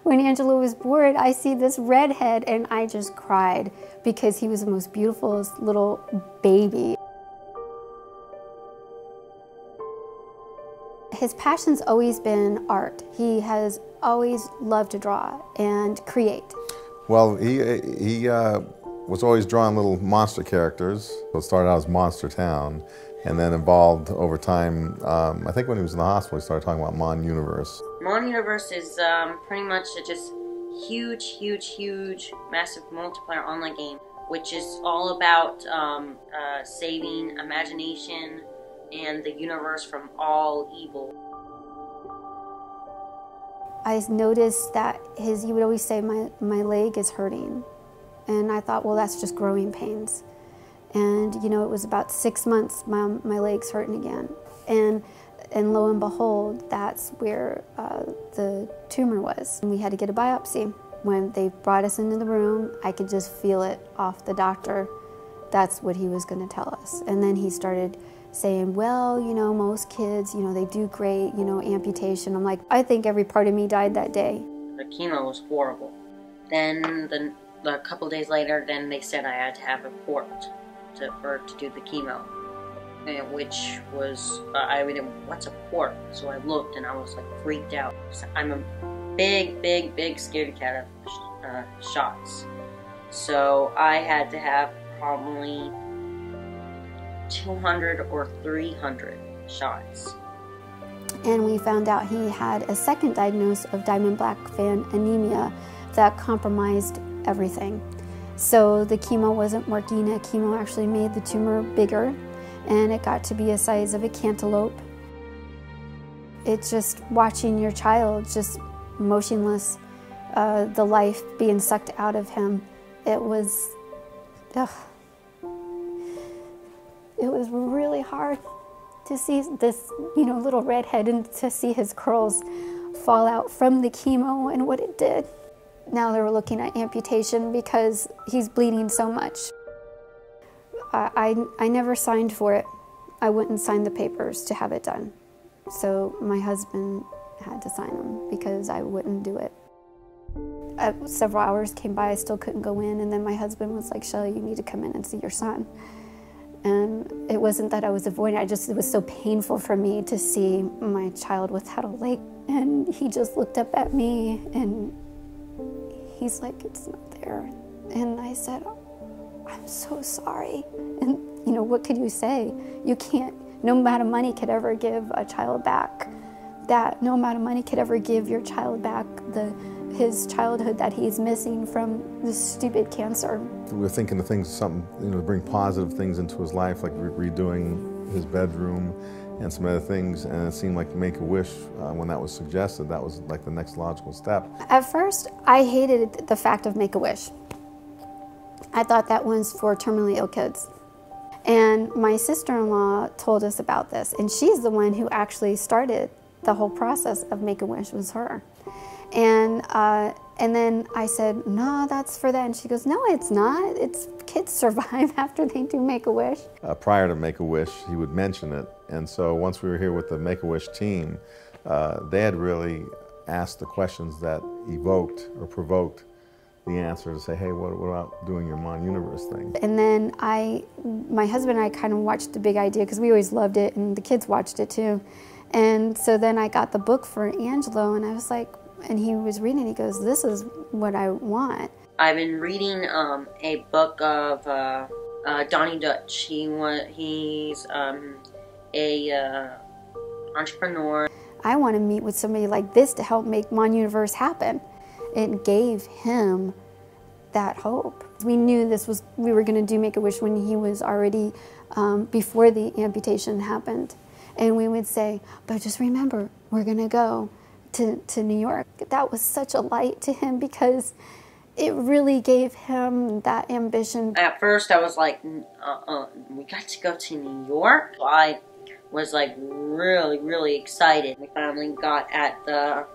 when Angelo was born, I see this redhead and I just cried because he was the most beautiful little baby. His passion's always been art. He has always loved to draw and create. Well, he was always drawing little monster characters. So it started out as Monster Town and then evolved over time. I think when he was in the hospital, he started talking about Mon Universe. Mon Universe is pretty much a just huge, massive multiplayer online game, which is all about saving imagination and the universe from all evil. I noticed that he would always say, my leg is hurting. And I thought, well, that's just growing pains. And, you know, it was about 6 months, my leg's hurting again. And lo and behold, that's where the tumor was. And we had to get a biopsy. When they brought us into the room, I could just feel it off the doctor. That's what he was going to tell us. And then he started saying, well, you know, most kids, you know, they do great, you know, amputation. I'm like, I think every part of me died that day. The chemo was horrible. Then a couple days later, then they said I had to have a port to do the chemo, which was, I mean, what's a port? So I looked and I was like freaked out. I'm a big scaredy cat of shots. So I had to have probably 200 or 300 shots. And we found out he had a second diagnosis of diamond black fan anemia that compromised everything. So the chemo wasn't working. The chemo actually made the tumor bigger, and it got to be a size of a cantaloupe. It's just watching your child just motionless, the life being sucked out of him. It was, it was really hard to see this, you know, little redhead and to see his curls fall out from the chemo and what it did. Now they were looking at amputation because he's bleeding so much. I never signed for it. I wouldn't sign the papers to have it done. So my husband had to sign them because I wouldn't do it. Several hours came by, I still couldn't go in, and then my husband was like, Shelley, you need to come in and see your son. And it wasn't that I was avoiding it, it was so painful for me to see my child without a leg. And he just looked up at me and he's like, it's not there. And I said, I'm so sorry. And you know, what could you say? You can't, no amount of money could ever give a child back that. No amount of money could ever give your child back his childhood that he's missing from this stupid cancer. We're thinking of things, something, you know, to bring positive things into his life, like redoing his bedroom and some other things, and it seemed like Make-A-Wish, when that was suggested, that was like the next logical step. At first, I hated the fact of Make-A-Wish. I thought that was for terminally ill kids. And my sister-in-law told us about this, and she's the one who actually started the whole process of Make-A-Wish, was her. And then I said, no, that's for that. And she goes, no, it's not. It's kids survive after they do Make-A-Wish. Prior to Make-A-Wish, he would mention it. And so once we were here with the Make-A-Wish team, they had really asked the questions that evoked or provoked the answer to say, hey, what about doing your Mon Universe thing? And then my husband and I kind of watched The Big Idea because we always loved it, and the kids watched it too. And so then I got the book for Angelo, and I was like, and he was reading it, he goes, this is what I want. I've been reading a book of Donny Deutsch. He's a entrepreneur. I want to meet with somebody like this to help make Mon Universe happen. It gave him that hope. We knew we were going to do Make-A-Wish when he was already, before the amputation happened. And we would say, but just remember, we're going to go to New York. That was such a light to him because it really gave him that ambition. At first I was like, we got to go to New York? I was like really excited. We finally got at the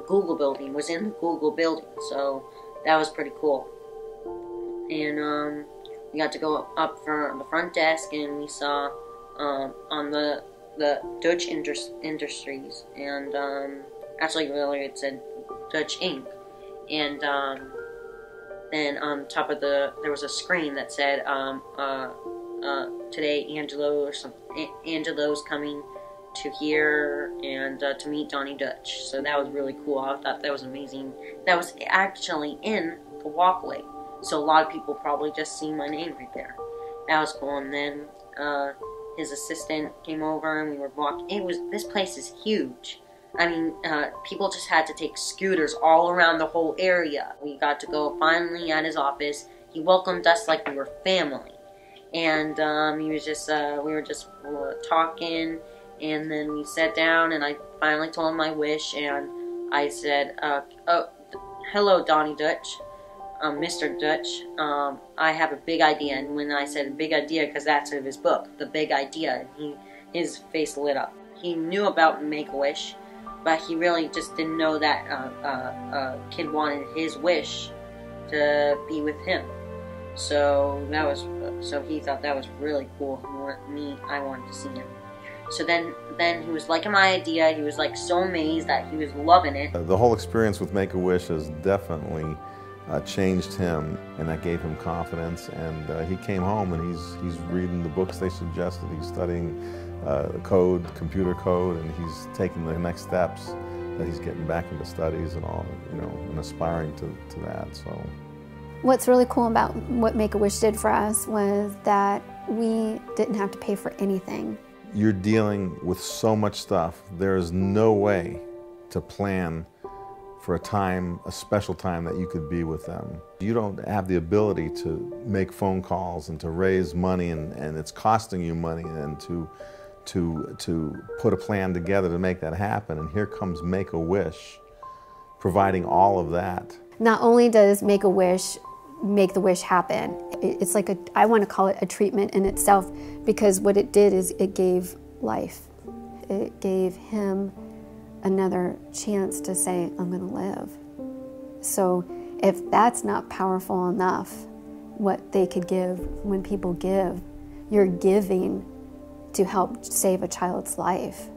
Google building, was in the Google building, so that was pretty cool. And we got to go up for the front desk, and we saw on the Deutsch Industries, and Actually, really, it said Dutch Inc. And then on top of there was a screen that said, today Angelo or something. Angelo's coming to here and to meet Donny Deutsch. So that was really cool. I thought that was amazing. That was actually in the walkway. So a lot of people probably just see my name right there. That was cool. And then his assistant came over and we were walking. This place is huge. I mean, people just had to take scooters all around the whole area. We got to go finally at his office. He welcomed us like we were family. And he was just, we were just talking, and then we sat down, and I finally told him my wish, and I said, oh, hello, Donny Deutsch, Mr. Deutsch, I have a big idea. And when I said a big idea, because that's of his book, The Big Idea, his face lit up. He knew about Make-A-Wish, but he really just didn't know that kid wanted his wish to be with him. So he thought that was really cool. I wanted to see him. So then he was liking my idea. He was like so amazed that he was loving it. The whole experience with Make-A-Wish has definitely changed him, and that gave him confidence. And he came home and he's reading the books they suggested. He's studying computer code, and he's taking the next steps. That he's getting back into studies and all, and aspiring to that. So. What's really cool about what Make-A-Wish did for us was that we didn't have to pay for anything. You're dealing with so much stuff. There is no way to plan for a special time that you could be with them. You don't have the ability to make phone calls and to raise money, and it's costing you money, and to put a plan together to make that happen. And here comes Make-A-Wish providing all of that. Not only does Make-A-Wish make the wish happen, it's like I want to call it a treatment in itself, because what it did is it gave life. It gave him another chance to say, I'm going to live. So if that's not powerful enough, what they could give when people give, you're giving to help save a child's life.